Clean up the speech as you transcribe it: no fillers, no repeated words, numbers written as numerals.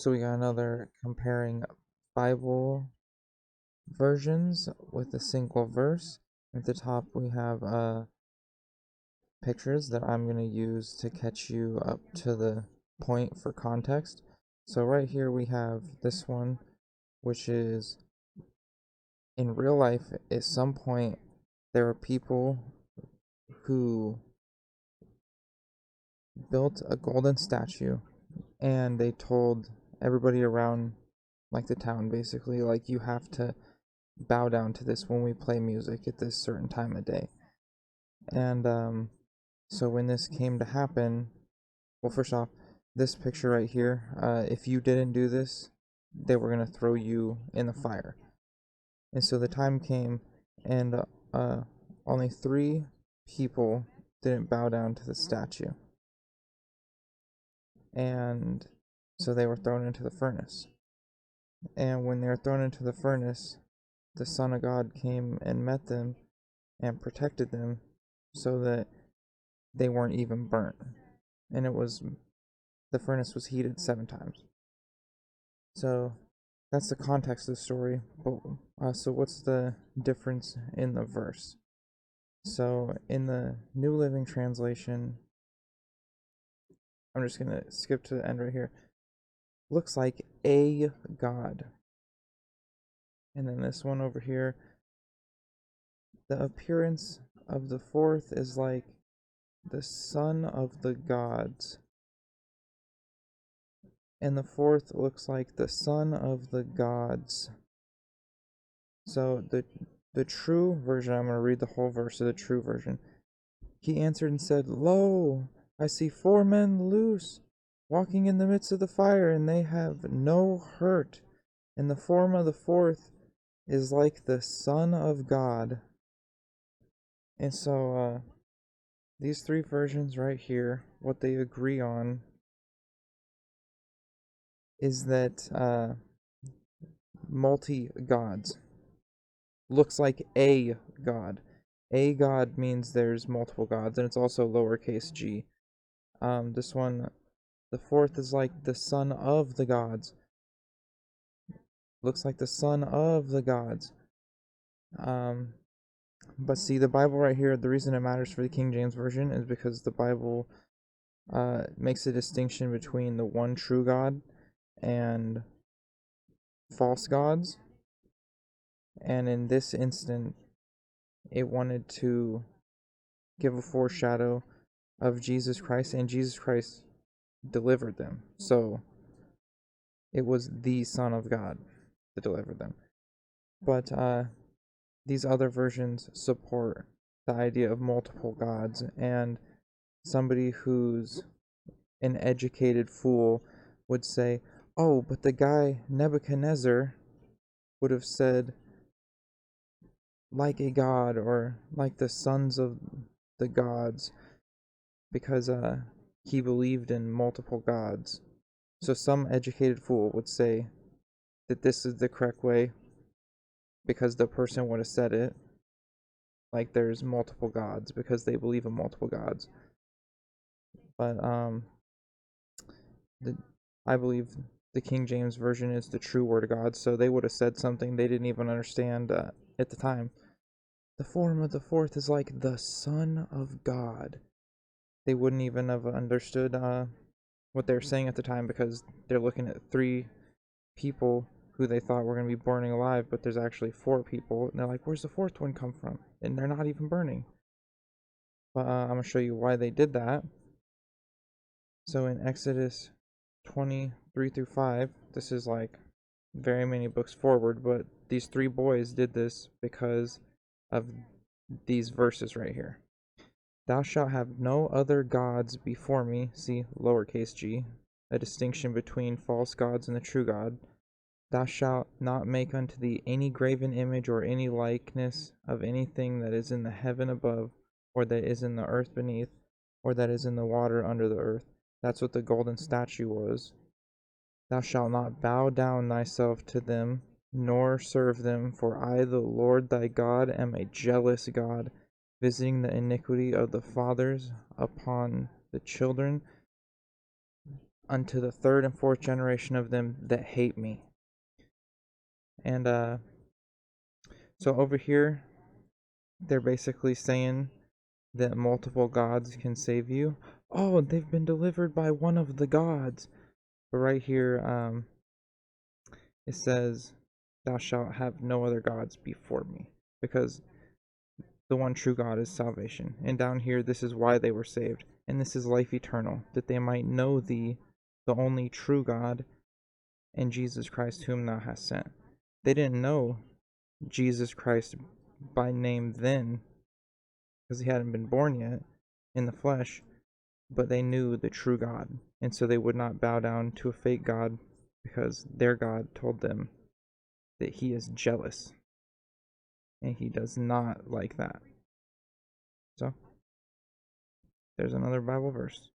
So we got another comparing Bible versions with a single verse. At the top we have pictures that I'm going to use to catch you up to the point for context. So right here we have this one, which is in real life at some point there were people who built a golden statue and they told everybody around, like the town basically, like, you have to bow down to this when we play music at this certain time of day. And so when this came to happen, well, first off, this picture right here, if you didn't do this, they were going to throw you in the fire. And so the time came, and only 3 people didn't bow down to the statue. And so they were thrown into the furnace. And when they were thrown into the furnace, the Son of God came and met them and protected them so that they weren't even burnt. And the furnace was heated 7 times. So that's the context of the story. But so what's the difference in the verse? So in the New Living Translation, I'm just going to skip to the end right here. Looks like a God. And then this one over here, the appearance of the 4th is like the son of the gods. And the 4th looks like the son of the gods. So the true version, I'm going to read the whole verse of the true version. He answered and said, "Lo, I see 4 men loose, walking in the midst of the fire, and they have no hurt. And the form of the 4th is like the Son of God." And so these 3 versions right here, what they agree on is that multi-gods. Looks like a god. A god means there's multiple gods, and it's also lowercase g. This one, the 4th is like the son of the gods. Looks like the son of the gods. But see, the Bible right here, the reason it matters for the King James Version is because the Bible makes a distinction between the one true God and false gods. And in this instant, it wanted to give a foreshadow of Jesus Christ, and Jesus Christ delivered them. So it was the Son of God that delivered them. But these other versions support the idea of multiple gods, and somebody who's an educated fool would say, "Oh, but the guy Nebuchadnezzar would have said like a god or like the sons of the gods because he believed in multiple gods." So some educated fool would say that this is the correct way because the person would have said it like there's multiple gods because they believe in multiple gods. But I believe the King James Version is the true word of God, so they would have said something they didn't even understand at the time. The form of the 4th is like the Son of God. They wouldn't even have understood what they were saying at the time because they're looking at 3 people who they thought were going to be burning alive, but there's actually 4 people, and they're like, "Where's the 4th one come from?" And they're not even burning. But I'm going to show you why they did that. So in Exodus 23 through 5, this is like very many books forward, but these 3 boys did this because of these verses right here. "Thou shalt have no other gods before me," see lowercase g, a distinction between false gods and the true God. "Thou shalt not make unto thee any graven image or any likeness of anything that is in the heaven above, or that is in the earth beneath, or that is in the water under the earth." That's what the golden statue was. "Thou shalt not bow down thyself to them, nor serve them, for I, the Lord thy God, am a jealous God, visiting the iniquity of the fathers upon the children unto the third and fourth generation of them that hate me. And so over here, they're basically saying that multiple gods can save you. Oh, they've been delivered by one of the gods. But right here, it says, thou shalt have no other gods before me, because the one true God is salvation. And down here, this is why they were saved. And this is life eternal, that they might know thee, the only true God, and Jesus Christ whom thou hast sent. They didn't know Jesus Christ by name then, because he hadn't been born yet in the flesh, but they knew the true God. And so they would not bow down to a fake God, because their God told them that he is jealous, and he does not like that. So, there's another Bible verse.